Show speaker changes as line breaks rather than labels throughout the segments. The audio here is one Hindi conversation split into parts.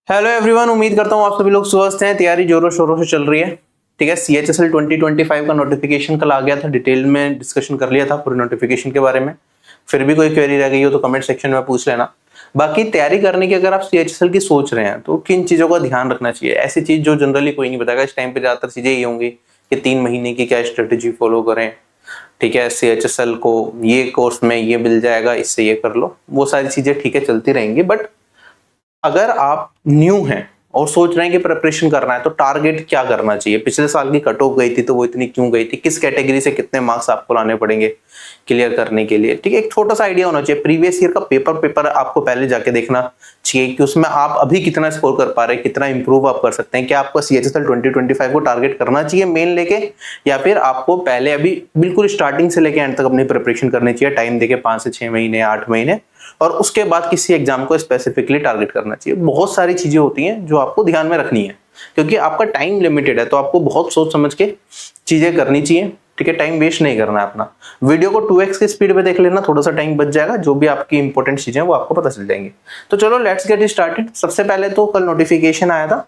हेलो एवरीवन, उम्मीद करता हूँ आप सभी लोग स्वस्थ हैं। तैयारी जोरों शोरों से चल रही है। ठीक है, CHSL 2025 का नोटिफिकेशन कल आ गया था। डिटेल में डिस्कशन कर लिया था पूरे नोटिफिकेशन के बारे में। फिर भी कोई क्वेरी रह गई हो तो कमेंट सेक्शन में पूछ लेना। बाकी तैयारी करने की अगर आप CHSL की सोच रहे हैं तो किन चीजों का ध्यान रखना चाहिए, ऐसी चीज जो जनरली कोई नहीं बताएगा। इस टाइम पे ज्यादातर चीजें ये होंगी कि 3 महीने की क्या स्ट्रेटेजी फॉलो करें। ठीक है, CHSL को ये कोर्स में ये मिल जाएगा, इससे ये कर लो, वो सारी चीजें ठीक है चलती रहेंगी। बट अगर आप न्यू हैं और सोच रहे हैं कि प्रिपरेशन करना है तो टारगेट क्या करना चाहिए। पिछले साल की कट ऑफ गई थी तो वो इतनी क्यों गई थी, किस कैटेगरी से कितने मार्क्स आपको लाने पड़ेंगे क्लियर करने के लिए। ठीक है, एक छोटा सा आइडिया होना चाहिए। प्रीवियस ईयर का पेपर आपको पहले जाके देखना चाहिए कि उसमें आप अभी कितना स्कोर कर पा रहे हैं, कितना इंप्रूव आप कर सकते हैं। क्या आपको CHSL 2025 को टारगेट करना चाहिए मेन लेके, या फिर आपको पहले अभी बिल्कुल स्टार्टिंग से लेके एंड तक अपनी प्रिपरेशन करनी चाहिए, टाइम देके 5 से 6 महीने 8 महीने, और उसके बाद किसी एग्जाम को स्पेसिफिकली टारगेट करना चाहिए। बहुत सारी चीजें होती हैं जो आपको ध्यान में रखनी है, क्योंकि आपका टाइम लिमिटेड है, तो आपको बहुत सोच समझ के चीजें करनी चाहिए। ठीक है, टाइम वेस्ट नहीं करना है अपना। वीडियो को 2x की स्पीड पे देख लेना, थोड़ा सा टाइम बच जाएगा, जो भी आपकी इंपॉर्टेंट चीजें वो आपको पता चल जाएंगी। तो चलो लेट्स गेट स्टार्टेड। सबसे पहले तो कल नोटिफिकेशन आया था।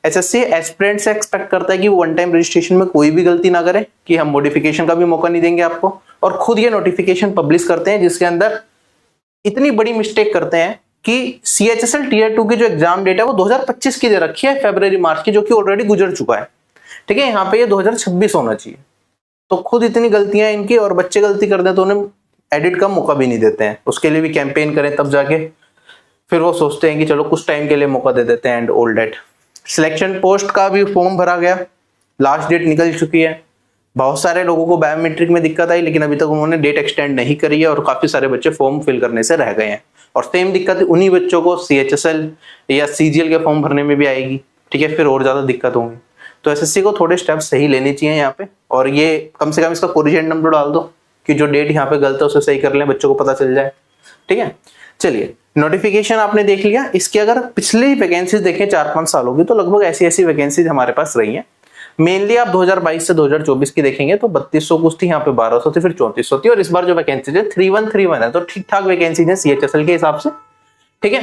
SSC एस्पिरेंट से एक्सपेक्ट करता है कि वन टाइम रजिस्ट्रेशन में कोई भी गलती ना करे, कि हम मॉडिफिकेशन का भी मौका नहीं देंगे आपको, और खुद ये नोटिफिकेशन पब्लिश करते हैं जिसके अंदर इतनी बड़ी मिस्टेक करते हैं कि CHSL Tier 2 की जो एग्जाम डेट है वो 2025 की दे रखी है, फरवरी मार्च की, जो कि ऑलरेडी गुजर चुका है। ठीक है, यहाँ पे ये 2026 होना चाहिए। तो खुद इतनी गलतियां इनकी, और बच्चे गलती कर दें तो उन्हें एडिट का मौका भी नहीं देते हैं। उसके लिए भी कैंपेन करें तब जाके फिर वो सोचते हैं कि चलो कुछ टाइम के लिए मौका दे देते हैं, and all that. Selection post का भी फॉर्म भरा गया, लास्ट डेट निकल चुकी है। बहुत सारे लोगों को बायोमेट्रिक में दिक्कत आई, लेकिन अभी तक उन्होंने डेट एक्सटेंड नहीं करी है, और काफी सारे बच्चे फॉर्म फिल करने से रह गए हैं। और सेम दिक्कत उन्हीं बच्चों को CHSL या CGL के फॉर्म भरने में भी आएगी। ठीक है, फिर और ज्यादा दिक्कत होंगी। तो SSC को थोड़े स्टेप्स सही लेने चाहिए यहाँ पे, और ये कम से कम इसका कोरिजेंट नंबर डाल दो कि जो डेट यहाँ पे गलत है उसे सही कर लें, बच्चों को पता चल जाए। ठीक है, चलिए नोटिफिकेशन आपने देख लिया। इसकी अगर पिछली वैकेंसीज देखें 4-5 सालों की, तो लगभग ऐसी वैकेंसीज हमारे पास रही हैं। मेनली आप 2022 से 2024 की देखेंगे तो 3200 कुछ थी, यहाँ पे 1200 थी, फिर 3400 थी, और इस बार जो वैकेंसी है 3131 है। तो ठीक ठाक वैकेंसी है CHSL के हिसाब से। ठीक है,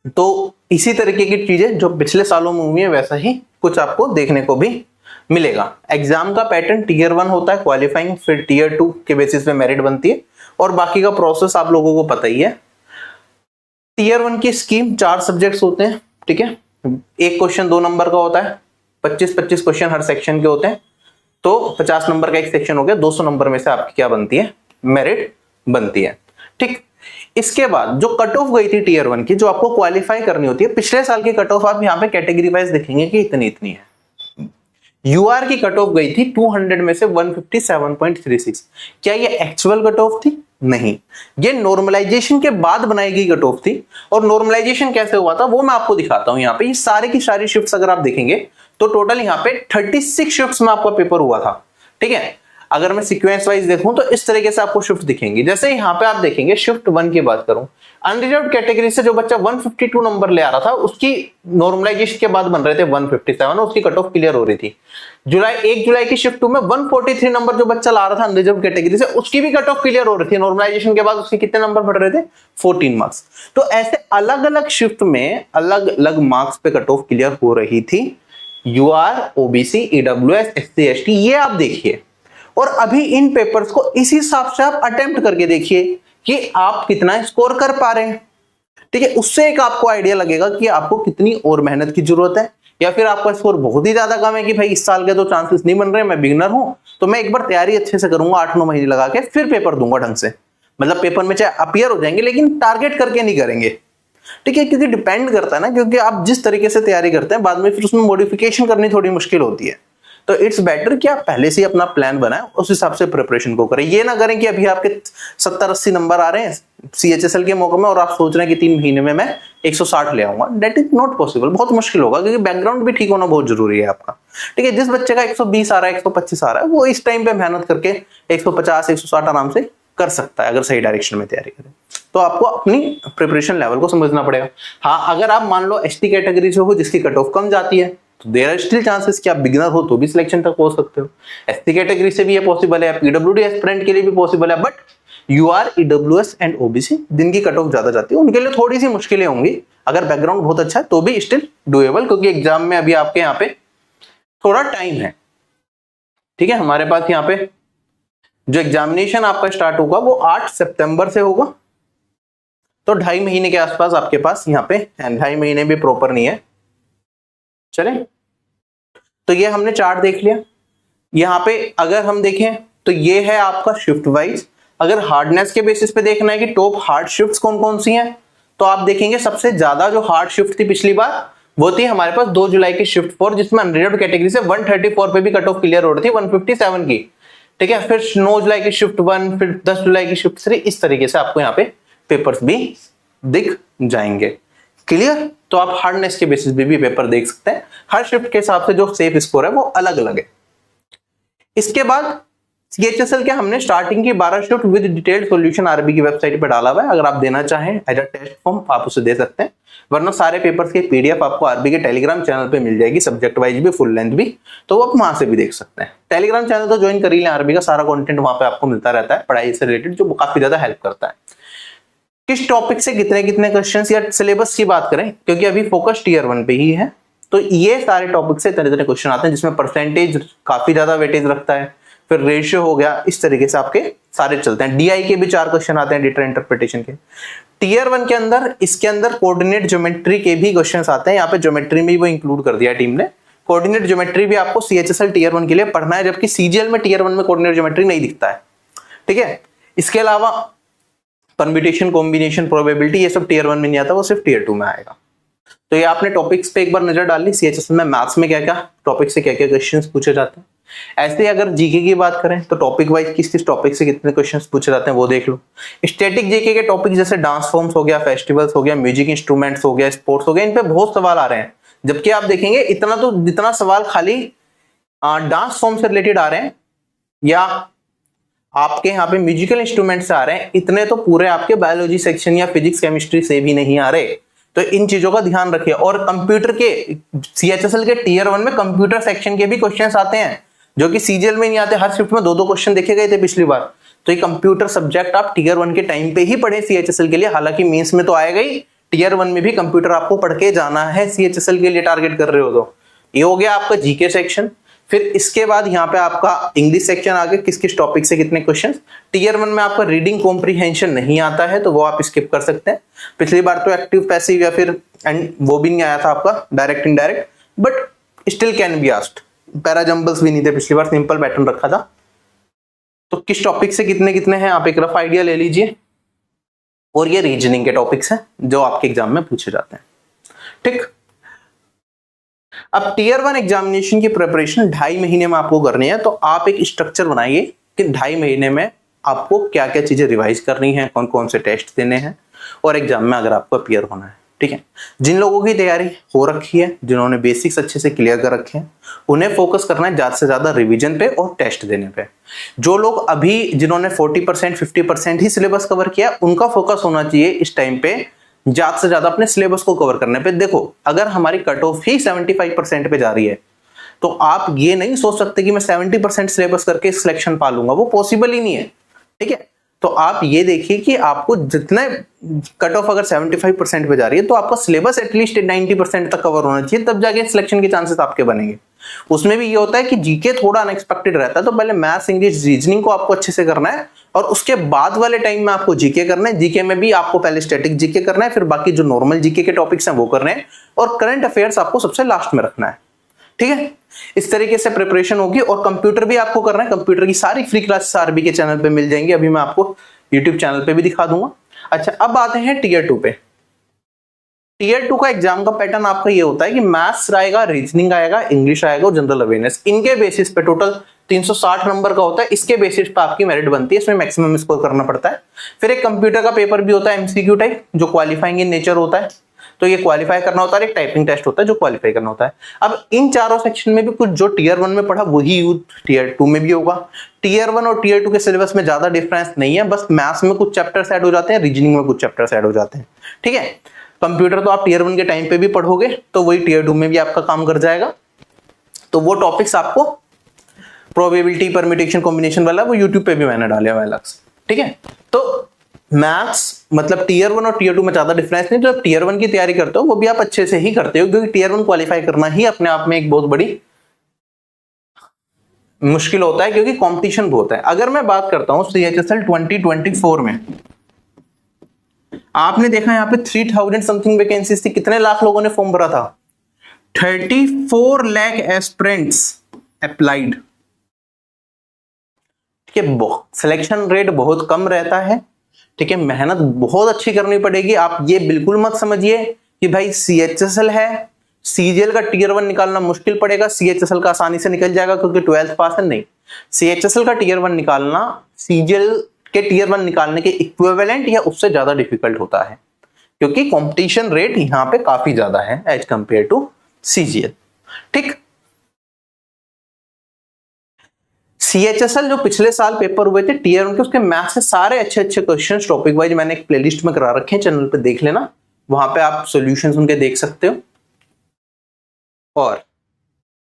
तो इसी तरीके की चीजें जो पिछले सालों में हुई है वैसा ही कुछ आपको देखने को भी मिलेगा। एग्जाम का पैटर्न Tier 1 होता है क्वालिफाइंग, फिर Tier 2 के बेसिस पे मेरिट बनती है, और बाकी का प्रोसेस आप लोगों को पता ही है। Tier 1 की स्कीम 4 सब्जेक्ट्स होते हैं। ठीक है, एक क्वेश्चन 2 नंबर का होता है, 25-25 क्वेश्चन हर सेक्शन के होते हैं, तो 50 नंबर का एक सेक्शन हो गया। 200 नंबर में से आपकी क्या बनती है, मेरिट बनती है। ठीक, इसके बाद जो कट ऑफ गई थी Tier 1 की, जो आपको क्वालिफाई करनी होती है, पिछले साल की कट ऑफ आप यहाँ पे कैटेगरी वाइज देखेंगे कि इतनी है। UR की कट ऑफ गई थी 200 में से 157.36। क्या ये एक्चुअल कट ऑफ थी? नहीं, ये नॉर्मलाइजेशन के बाद बनाई गई कट ऑफ थी। और नॉर्मलाइजेशन कैसे हुआ था वो मैं आपको दिखाता हूं। यहाँ पे ये सारी की सारी शिफ्ट्स अगर आप देखेंगे तो टोटल यहाँ पे 36 शिफ्ट्स में आपका पेपर हुआ था। ठीक है, अगर मैं सीक्वेंस वाइज देखूं तो इस तरीके से आपको शिफ्ट दिखेंगी। जैसे यहाँ पे आप देखेंगे शिफ्ट 1 की बात करूं, अनरिजर्व्ड कैटेगरी से जो बच्चा 152 नंबर ले आ रहा था, उसकी नॉर्मलाइजेशन के बाद बन रहे थे 157, उसकी कट ऑफ क्लियर हो रही थी। 1 जुलाई की शिफ्ट 2 में 143 नंबर जो बच्चा ला रहा था अनरिजर्व्ड कैटेगरी से, उसकी भी कट ऑफ क्लियर हो रही थी। नॉर्मलाइजेशन के बाद उसके कितने नंबर बढ़ रहे थे, 14 मार्क्स। तो ऐसे अलग अलग शिफ्ट में अलग अलग मार्क्स पे कट ऑफ क्लियर हो रही थी। UR, OBC, EWS, SC, ST, ये आप देखिए, और अभी इन पेपर्स को इसी हिसाब से आप अटेम्प्ट करके देखिए कि आप कितना स्कोर कर पा रहे हैं। ठीक है, उससे एक आपको आइडिया लगेगा कि आपको कितनी और मेहनत की जरूरत है, या फिर आपका स्कोर बहुत ही ज्यादा कम है कि भाई इस साल के तो चांसेस नहीं बन रहे, मैं बिगिनर हूं तो मैं एक बार तैयारी अच्छे से करूंगा 8-9 महीने लगा के, फिर पेपर दूंगा ढंग से। मतलब पेपर में चाहे अपीयर हो जाएंगे लेकिन टारगेट करके नहीं करेंगे। ठीक है, क्योंकि डिपेंड करता है ना, क्योंकि आप जिस तरीके से तैयारी करते हैं बाद में फिर उसमें मॉडिफिकेशन करनी थोड़ी मुश्किल होती है। तो इट्स बेटर कि आप पहले से अपना प्लान बनाएं, उस हिसाब से प्रिपरेशन को करें। ये ना करें कि अभी आपके 70-80 नंबर आ रहे हैं CHSL के मौके में और आप सोच रहे हैं कि 3 महीने में मैं 160 ले आऊंगा। डेट इज नॉट पॉसिबल, बहुत मुश्किल होगा, क्योंकि बैकग्राउंड भी ठीक होना बहुत जरूरी है आपका। ठीक है, जिस बच्चे का 120 आ रहा है, 125 आ रहा है, वो इस टाइम पे मेहनत करके 150-160 आराम से कर सकता है, अगर सही डायरेक्शन में तैयारी करें। तो आपको अपनी प्रिपरेशन लेवल को समझना पड़ेगा। हाँ, अगर आप मान लो ST कैटेगरी से हो जिसकी कट ऑफ कम जाती है, तो देयर आर स्टिल चांसेस कि आप बिगिनर हो तो भी सिलेक्शन तक पहुंच सकते हो। SC कैटेगरी से भी ये पॉसिबल है, PWD एस्पिरेंट के लिए भी पॉसिबल है। But UR, EWS and OBC जिनकी कट ऑफ ज्यादा जाती है उनके लिए थोड़ी सी मुश्किलें होंगी अगर बैकग्राउंड बहुत अच्छा है तो भी स्टिल डूएबल, क्योंकि एग्जाम में अभी आपके यहाँ पे थोड़ा टाइम है। ठीक है, हमारे पास यहाँ पे जो एग्जामिनेशन आपका स्टार्ट होगा वो 8 सितंबर से होगा, तो 2.5 महीने के आसपास आपके पास यहाँ पे, 2.5 महीने भी प्रॉपर नहीं है। चले, तो ये हमने चार्ट देख लिया। यहाँ पे अगर हम देखें तो ये है आपका शिफ्ट वाइज। अगर हार्डनेस के बेसिस पे देखना है कि टॉप हार्ड शिफ्ट्स कौन कौन सी हैं, तो आप देखेंगे सबसे ज्यादा जो हार्ड शिफ्ट थी पिछली बार वो थी हमारे पास 2 जुलाई की शिफ्ट 4, जिसमें अनरिजर्व्ड कैटेगरी से 134 पे भी कट ऑफ क्लियर हो रही थी 157 की। ठीक है, फिर 9 जुलाई की शिफ्ट 1, फिर 10 जुलाई की शिफ्ट 3, इस तरीके से आपको यहाँ पे पेपर्स भी दिख जाएंगे। क्लियर? तो आप हार्डनेस के बेसिस पे भी पेपर देख सकते हैं। हर शिफ्ट के हिसाब से जो सेफ स्कोर है वो अलग अलग है। इसके बाद सीएचएसएल के हमने स्टार्टिंग की 12 shift with detailed solution RB की वेबसाइट पे डाला हुआ है। अगर आप देना चाहें एज अ टेस्ट फॉर्म आप उसे दे सकते हैं, वरना सारे पेपर्स के पीडीएफ आपको आरबी के टेलीग्राम चैनल पे मिल जाएगी, सब्जेक्ट वाइज भी, फुल लेंथ भी, तो आप वहां से भी देख सकते हैं। टेलीग्राम चैनल तो ज्वाइन कर ही लें, आरबी का सारा कंटेंट वहां पे आपको मिलता रहता है पढ़ाई से रिलेटेड, जो काफी ज्यादा हेल्प करता है। किस टॉपिक से कितने कितने क्वेश्चंस या सिलेबस की बात करें, क्योंकि अभी फोकस टीयर 1 पे ही है, तो ये सारे टॉपिक से तरह तरह क्वेश्चन आते हैं जिसमें परसेंटेज काफी ज्यादा वेटेज रखता है, फिर रेशियो हो गया, इस तरीके से आपके सारे चलते हैं। डीआई के भी 4 क्वेश्चन आते हैं, डेटा इंटरप्रिटेशन के। टीयर 1 के अंदर, इसके अंदर कोऑर्डिनेट ज्योमेट्री के भी क्वेश्चंस आते हैं। यहाँ पे ज्योमेट्री में वो इंक्लूड कर दिया टीम ने। कोऑर्डिनेट ज्योमेट्री भी आपको सीएचएसएल टीयर 1 के लिए पढ़ना है, जबकि सीजीएल में टीयर 1 में कोऑर्डिनेट ज्योमेट्री नहीं दिखता है। ठीक है, इसके अलावा परम्यूटेशन, कॉम्बिनेशन, प्रोबेबिलिटी, ये सब टीयर 1 में नहीं आता, वो सिर्फ टीयर 2 में आएगा। तो ये आपने टॉपिक्स पे एक बार नजर डाल ली, सीएचएसएल में मैथ्स में क्या क्या टॉपिक से क्या क्या क्वेश्चंस पूछे जाते हैं। ऐसे ही अगर जीके की बात करें तो टॉपिक वाइज किस किस टॉपिक से कितने क्वेश्चंस पूछे जाते हैं वो देख लो। स्टैटिक जीके के टॉपिक जैसे डांस फॉर्म्स हो गया, फेस्टिवल्स हो गया, म्यूजिक इंस्ट्रूमेंट्स हो गया, स्पोर्ट्स हो गया, इन पे बहुत सवाल आ रहे हैं। जबकि आप देखेंगे इतना तो जितना सवाल खाली डांस फॉर्म से रिलेटेड आ रहे हैं या आपके यहाँ पे म्यूजिकल इंस्ट्रूमेंट से आ रहे हैं, इतने तो पूरे आपके बायोलॉजी सेक्शन या फिजिक्स केमिस्ट्री से भी नहीं आ रहे। तो इन चीजों का ध्यान रखिए। और कंप्यूटर के सीएचएसएल के टीयर 1 में कंप्यूटर सेक्शन के भी क्वेश्चंस आते हैं, जो कि सीजीएल में नहीं आते। हर शिफ्ट में 2-2 क्वेश्चन देखे गए थे पिछली बार। तो ये कंप्यूटर सब्जेक्ट आप टीयर 1 के टाइम पे ही पढ़े सीएचएसएल के लिए, हालांकि मेंस में तो आएगा ही, टीयर 1 में भी कंप्यूटर आपको पढ़ के जाना है सीएचएसएल के लिए टारगेट कर रहे हो तो। ये हो गया आपका जीके सेक्शन। फिर इसके बाद यहाँ पे आपका इंग्लिश सेक्शन आ गया, किस किस टॉपिक से कितने क्वेश्चंस। टीयर 1 में आपका रीडिंग कॉम्प्रिहेंशन नहीं आता है तो वो आप स्किप कर सकते हैं। पिछली बार तो एक्टिव पैसिव या फिर वो भी नहीं आया था आपका, direct indirect, but still can be asked. Parajumbles भी नहीं थे पिछली बार, सिंपल पैटर्न रखा था। तो किस टॉपिक से कितने कितने हैं आप एक रफ आइडिया ले लीजिए। और ये रीजनिंग के टॉपिक्स हैं जो आपके एग्जाम में पूछे जाते हैं। ठीक, अब टीयर 1 एग्जामिनेशन की प्रिपरेशन 2.5 महीने में आपको करनी है, तो आप एक स्ट्रक्चर बनाइए कि 2.5 महीने में आपको क्या क्या चीजें रिवाइज करनी है, कौन कौन से टेस्ट देने हैं, और एग्जाम में अगर आपको अपीयर होना है। ठीक है, जिन लोगों की तैयारी हो रखी है, जिन्होंने बेसिक्स अच्छे से क्लियर कर रखे हैं, उन्हें फोकस करना है ज्यादा से ज्यादा रिवीजन पे और टेस्ट देने पे। जो लोग अभी जिन्होंने 40% 50% ही सिलेबस कवर किया, उनका फोकस होना चाहिए इस टाइम पे ज्यादा से ज्यादा अपने सिलेबस को कवर करने पे। देखो, अगर हमारी कट ऑफ ही 75% पे जा रही है तो आप ये नहीं सोच सकते कि मैं 70% सिलेबस करके सिलेक्शन पा लूंगा, वो पॉसिबल ही नहीं है। ठीक है, तो आप ये देखिए कि आपको जितने कट ऑफ अगर 75% पे जा रही है तो आपका सिलेबस एटलीस्ट 90% तक कवर होना चाहिए, तब जाके सिलेक्शन के चांसेस आपके बनेंगे। उसमें भी ये होता है कि जीके थोड़ा अनएक्सपेक्टेड रहता है, तो पहले मैथ्स, इंग्लिश, रीजनिंग को आपको अच्छे से करना है और उसके बाद वाले टाइम में आपको जीके करना है। जीके में भी आपको पहले स्टैटिक जीके करना है, फिर बाकी जो नॉर्मल जीके के टॉपिक्स हैं वो करने हैं, और करंट अफेयर्स आपको सबसे लास्ट में रखना है। ठीक है, इस तरीके से प्रिपरेशन होगी। और कंप्यूटर भी आपको करना है। कंप्यूटर की सारी फ्री क्लासेस आरबी के चैनल पे मिल जाएंगी, अभी मैं आपको यूट्यूब चैनल पे भी दिखा दूंगा। अच्छा, अब आते हैं टीयर 2 पे। टीयर 2 का एग्जाम का पैटर्न आपका ये होता है कि मैथ्स आएगा, रीजनिंग आएगा, इंग्लिश आएगा और जनरल अवेयरनेस। इनके बेसिस पे टोटल 360 नंबर का होता है। इसके बेसिस पे आपकी मेरिट बनती है, इसमें मैक्सिमम स्कोर करना पड़ता है। फिर एक कंप्यूटर का पेपर भी होता है एमसीक्यू टाइप, जो क्वालिफाइंग इन नेचर होता है, तो ये क्वालिफाई करना होता है। एक टाइपिंग टेस्ट होता है जो क्वालिफाई करना होता है। अब इन चारों सेक्शन में भी कुछ जो टीयर 1 में पढ़ा वही टीयर 2 में भी होगा। टीयर 1 और टीयर 2 के सिलेबस में ज्यादा डिफरेंस नहीं है, बस मैथ्स में कुछ चैप्टर्स ऐड हो जाते हैं, रीजनिंग में कुछ चैप्टर्स ऐड हो जाते हैं। ठीक है, कंप्यूटर तो आप टीयर 1 के टाइम पे भी पढ़ोगे तो वही टीयर 2 में भी आपका काम कर जाएगा। तो वो टॉपिक्स आपको प्रोबेबिलिटी, परम्यूटेशन, कॉम्बिनेशन वाला वो यूट्यूब पे भी मैंने डाले हुए अलग से। ठीक है, तो मैथ्स मतलब टीयर 1 और टीयर 2 में ज्यादा डिफरेंस नहीं, जब टीयर 1 की तैयारी करते हो वो भी आप अच्छे से ही करते हो, क्योंकि टीयर 1 क्वालिफाई करना ही अपने आप में एक बहुत बड़ी मुश्किल होता है, क्योंकि कंपटीशन बहुत है। अगर मैं बात करता हूं CHSL 2024 में, आपने देखा यहाँ पे 3000 समथिंग वैकेंसीज थी, कितने लाख लोगों ने फॉर्म भरा था? 34 लाख एस्पिरेंट्स अप्लाइड। ठीक है, सिलेक्शन रेट बहुत कम रहता है। ठीक है, मेहनत बहुत अच्छी करनी पड़ेगी। आप ये बिल्कुल मत समझिए कि भाई CHSL है, CGL का टीयर 1 निकालना मुश्किल पड़ेगा, CHSL का आसानी से निकल जाएगा क्योंकि 12th पास है। नहीं, CHSL का टीयर 1 निकालना CGL के टीयर 1 निकालने के इक्विवेलेंट या उससे ज्यादा डिफिकल्ट होता है, क्योंकि कंपटीशन रेट यहाँ पे काफी ज्यादा है एज कंपेयर टू CGL। ठीक, CHSL जो पिछले साल पेपर हुए थे टीयर 1 के, उसके मैथ्स से सारे अच्छे अच्छे क्वेश्चंस टॉपिक वाइज मैंने एक प्लेलिस्ट में करा रखे हैं, चैनल पे देख लेना, वहां पे आप सॉल्यूशंस उनके देख सकते हो। और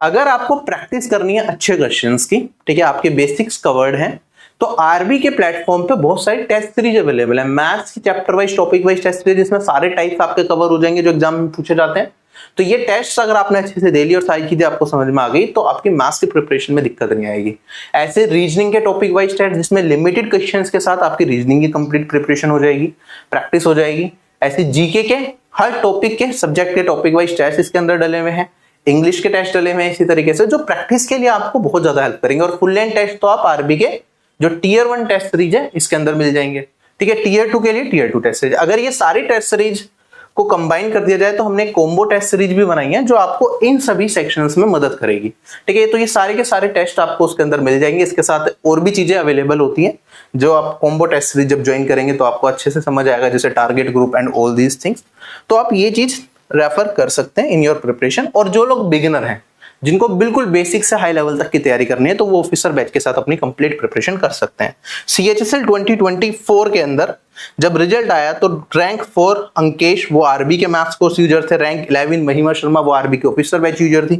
अगर आपको प्रैक्टिस करनी है अच्छे क्वेश्चंस की, ठीक है, आपके बेसिक्स कवर्ड हैं, तो आरबी के प्लेटफॉर्म पे बहुत सारी टेस्ट सीरीज अवेलेबल है, मैथ्स की chapter wise topic wise test series, जिसमें सारे टाइप्स आपके कवर हो जाएंगे जो एग्जाम में पूछे जाते हैं। तो ये टेस्ट अगर आपने अच्छे से दे ली और सारी चीजें आपको समझ में आ गई, तो आपकी मैथ्स की प्रिपरेशन में दिक्कत नहीं आएगी। ऐसे रीजनिंग के टॉपिक वाइज टेस्ट जिसमें लिमिटेड क्वेश्चंस के साथ आपकी रीजनिंग की कंप्लीट प्रिपरेशन हो जाएगी, प्रैक्टिस हो जाएगी। ऐसे जीके के हर टॉपिक के सब्जेक्ट के टॉपिक वाइज टेस्ट इसके अंदर डले हुए हैं, इंग्लिश के टेस्ट डले हुए हैं इसी तरीके से, जो प्रैक्टिस के लिए आपको बहुत ज्यादा हेल्प करेंगे। और फुल लेंथ टेस्ट तो आप आरबी के जो टीयर 1 टेस्ट सीरीज है इसके अंदर मिल जाएंगे। ठीक है, टीयर 2 के लिए टीयर 2 टेस्ट सीरीज, अगर ये सारी टेस्ट सीरीज को कंबाइन कर दिया जाए तो हमने कॉम्बो टेस्ट सीरीज भी बनाई है जो आपको इन सभी सेक्शंस में मदद करेगी। ठीक है, तो ये सारे के सारे टेस्ट आपको उसके अंदर मिल जाएंगे। इसके साथ और भी चीजें अवेलेबल होती हैं जो आप कॉम्बो टेस्ट सीरीज जब ज्वाइन करेंगे तो आपको अच्छे से समझ आएगा, जैसे target group and all these things. तो आप ये चीज रेफर कर सकते हैं इन योर प्रिपरेशन। और जो लोग बिगिनर हैं, जिनको बिल्कुल बेसिक से हाई लेवल तक की तैयारी करनी है, तो वो ऑफिसर बैच के साथ अपनी कंप्लीट प्रिपरेशन कर सकते हैं। CHSL 2024 के अंदर जब रिजल्ट आया तो रैंक 4 अंकेश वो आरबी के मैथ्स कोर्स यूजर थे, रैंक 11 महिमा शर्मा वो आरबी के ऑफिसर बैच यूजर थी।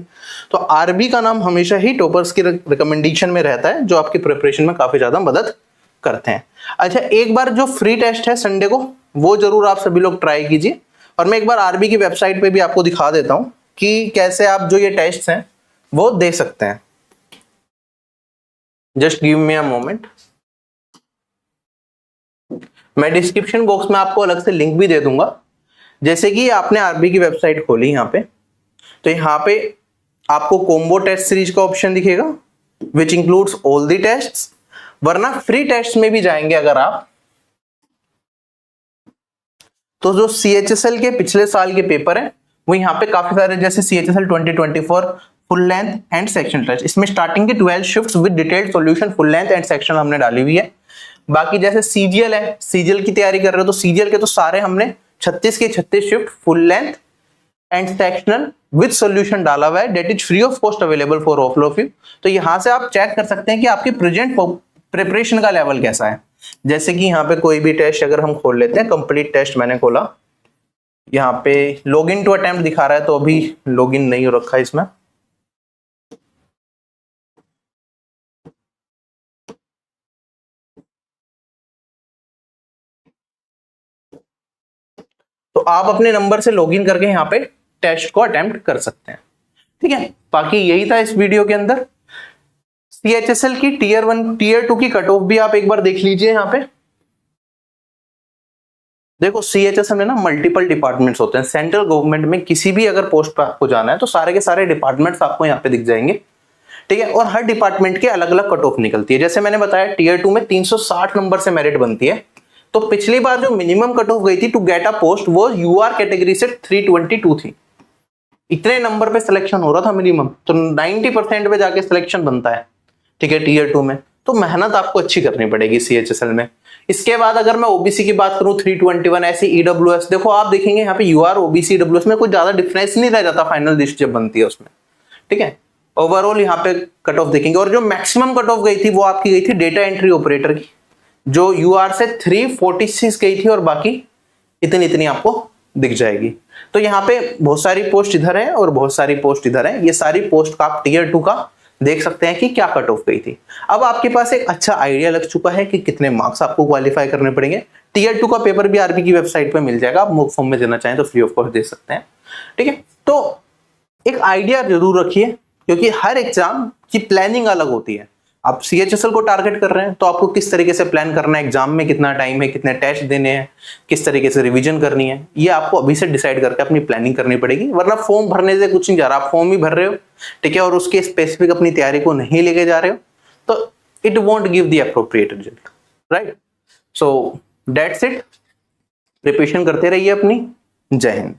तो आरबी का नाम हमेशा ही टॉपर्स की रिकमेंडेशन में रहता है, जो आपकी प्रिपरेशन में काफी ज्यादा मदद करते हैं। अच्छा, एक बार जो फ्री टेस्ट है संडे को, वो जरूर आप सभी लोग ट्राई कीजिए। और मैं एक बार आरबी की वेबसाइट पे भी आपको दिखा देता हूं कि कैसे आप जो ये टेस्ट हैं वो दे सकते हैं। Just give me a moment, मैं डिस्क्रिप्शन बॉक्स में आपको अलग से लिंक भी दे दूंगा। जैसे कि आपने आरबी की वेबसाइट खोली यहाँ पे, तो यहाँ पे आपको कॉम्बो टेस्ट सीरीज का ऑप्शन दिखेगा which includes all the tests. वरना फ्री टेस्ट में भी जाएंगे अगर आप, तो जो CHSL के पिछले साल के पेपर है वो यहाँ पे काफी सारे, जैसे CHSL 2024 full length and section test, इसमें स्टार्टिंग के 12 shifts with detailed solution full length and section हमने डाली हुई है। बाकी जैसे CGL है, CGL की तैयारी कर रहे हो तो CGL के तो सारे हमने 36 के 36 shift full length and sectional with solution डाला हुआ है, that is free of cost available for all of you. तो यहाँ से आप चेक कर सकते हैं कि आपकी प्रेजेंट प्रिपरेशन का लेवल कैसा है। जैसे कि यहाँ पे कोई भी टेस्ट अगर हम खोल लेते हैं, कंप्लीट टेस्ट मैंने खोला, यहाँ पे लॉग इन टू अटेम्प्ट दिखा रहा है, तो अभी लॉग इन नहीं हो रखा है इसमें। तो आप अपने नंबर से लॉगिन करके यहाँ पे टेस्ट को अटेम्प्ट कर सकते हैं। ठीक है, बाकी यही था इस वीडियो के अंदर। CHSL की टीयर 1 टीयर 2 की कट ऑफ भी आप एक बार देख लीजिए। यहाँ पे देखो, CHSL में ना मल्टीपल डिपार्टमेंट्स होते हैं। सेंट्रल गवर्नमेंट में किसी भी अगर पोस्ट पर आपको जाना है तो सारे के सारे डिपार्टमेंट्स आपको यहाँ पे दिख जाएंगे। ठीक है, और हर डिपार्टमेंट के अलग अलग कट ऑफ निकलती है। जैसे मैंने बताया टीयर 2 में 360 नंबर से मेरिट बनती है। तो पिछली बार जो मिनिमम कट ऑफ गई थी टू गेट अ पोस्ट वो UR कैटेगरी से 322 थी। इतने नंबर पे सिलेक्शन हो रहा था मिनिमम, तो 90% पे जाके सिलेक्शन बनता है। ठीक है, टीयर 2 में तो मेहनत आपको अच्छी करनी पड़ेगी CHSL में। इसके बाद अगर मैं OBC की बात करूं 321, ऐसी EWS, देखो आप देखेंगे यहाँ पे UR OBC EWS में कोई ज्यादा डिफरेंस नहीं रह जाता फाइनल लिस्ट जब बनती है उसमें। ठीक है, ओवरऑल यहाँ पे कट ऑफ देखेंगे। और जो मैक्सिमम कट ऑफ गई थी वो आपकी गई थी डेटा एंट्री ऑपरेटर की, जो UR से 346 गई थी, और बाकी इतनी इतनी आपको दिख जाएगी। तो यहाँ पे बहुत सारी पोस्ट इधर है और बहुत सारी पोस्ट इधर है। ये सारी पोस्ट का आप टीयर 2 का देख सकते हैं कि क्या कट ऑफ गई थी। अब आपके पास एक अच्छा आइडिया लग चुका है कि कितने मार्क्स आपको क्वालिफाई करने पड़ेंगे। टीयर 2 का पेपर भी आरबी की वेबसाइट पे मिल जाएगा, आप मूक फॉर्म में देना चाहें तो फ्री ऑफ कॉस्ट दे सकते हैं, ठीक है। तो एक आइडिया जरूर रखिए, क्योंकि हर एग्जाम की प्लानिंग अलग होती है। आप सीएचएसएल को टारगेट कर रहे हैं तो आपको किस तरीके से प्लान करना है, एग्जाम में कितना टाइम है, कितने टेस्ट देने हैं, किस तरीके से रिवीजन करनी है, ये आपको अभी से डिसाइड करके अपनी प्लानिंग करनी पड़ेगी। वरना फॉर्म भरने से कुछ नहीं जा रहा, आप फॉर्म ही भर रहे हो, ठीक है, और उसके स्पेसिफिक अपनी तैयारी को नहीं लेके जा रहे हो, तो it won't give the appropriate result, right. So that's it, preparation करते रहिए अपनी। जय हिंद।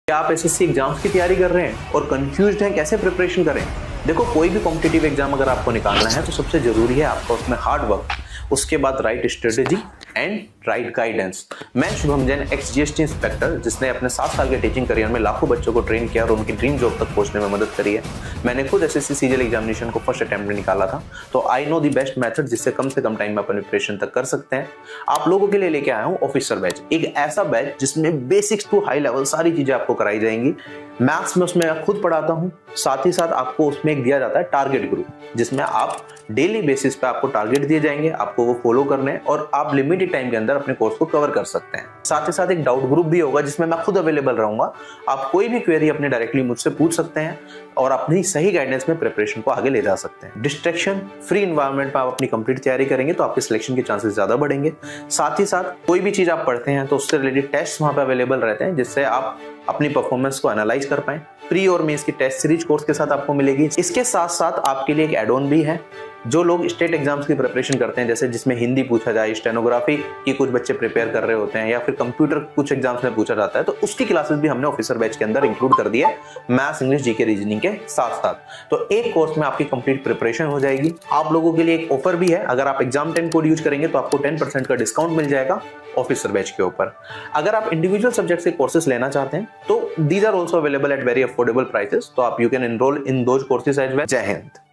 क्या आप एसएससी एग्जाम्स की तैयारी कर रहे हैं और कंफ्यूज्ड हैं कैसे प्रिपरेशन करें? देखो, कोई भी कॉम्पिटिटिव एग्जाम अगर आपको निकालना है तो सबसे जरूरी है आपका उसमें हार्ड वर्क, उसके बाद right strategy and right guidance. मैं Shubham Jain, ex GST inspector, जिसने अपने 7 साल के टीचिंग करियर में लाखों बच्चों को ट्रेन किया और उनकी ड्रीम जॉब तक पहुंचने में मदद करी है। मैंने खुद एसएससी सीजीएल एग्जामिनेशन को फर्स्ट अटेम्प्ट में निकाला था, तो I know the best method जिससे कम से कम टाइम में अपनी प्रिपरेशन तक कर सकते हैं। आप लोगों के लिए लेके आया हूँ ऑफिसर बैच, एक ऐसा बैच जिसमें बेसिक्स टू हाई लेवल सारी चीजें आपको कराई जाएंगी। मैथ्स में उसमें मैं खुद पढ़ाता हूँ, साथ ही साथ आपको उसमें एक दिया जाता है टारगेट ग्रुप, जिसमें आप डेली बेसिस पे आपको टारगेट दिए जाएंगे, आपको वो फॉलो करने हैं और आप लिमिटेड टाइम के अंदर अपने कोर्स को कवर कर सकते हैं। साथ ही साथ एक डाउट ग्रुप भी होगा जिसमें मैं खुद अवेलेबल रहूंगा। आप कोई भी क्वेरी अपने डायरेक्टली मुझसे पूछ सकते हैं और अपनी सही गाइडेंस में प्रिपरेशन को आगे ले जा सकते हैं। डिस्ट्रैक्शन फ्री एनवायरनमेंट में आप अपनी कंप्लीट तैयारी करेंगे तो आपके सिलेक्शन के चांसेस ज्यादा बढ़ेंगे। साथ ही साथ कोई भी चीज आप पढ़ते हैं तो उससे रिलेटेड टेस्ट वहां पे अवेलेबल रहते हैं, जिससे आप अपनी परफॉर्मेंस को एनालाइज कर पाएं। प्री और मेंस की टेस्ट सीरीज कोर्स के साथ आपको मिलेगी। इसके साथ साथ आपके लिए एक एड ऑन भी है, जो लोग स्टेट एग्जाम्स की प्रिपरेशन करते हैं, जैसे जिसमें हिंदी पूछा जाए, स्टेनोग्राफी की कुछ बच्चे प्रिपेयर कर रहे होते हैं, या फिर कंप्यूटर कुछ एग्जाम्स में पूछा जाता है, तो उसकी क्लासेस भी हमने ऑफिसर बैच के अंदर इंक्लूड कर दी है, मैथ्स, इंग्लिश, जीके, रीजनिंग के साथ साथ। तो एक कोर्स में आपकी कंप्लीट प्रिपरेशन हो जाएगी। आप लोगों के लिए एक ऑफर भी है, अगर आप एग्जाम 10 कोड यूज करेंगे तो आपको 10% का डिस्काउंट मिल जाएगा ऑफिसर बैच के ऊपर। अगर आप इंडिविजुअल सब्जेक्ट्स के कोर्सेज लेना चाहते हैं तो these are also available at very affordable prices, तो आप you can enroll in those courses as well. जय हिंद।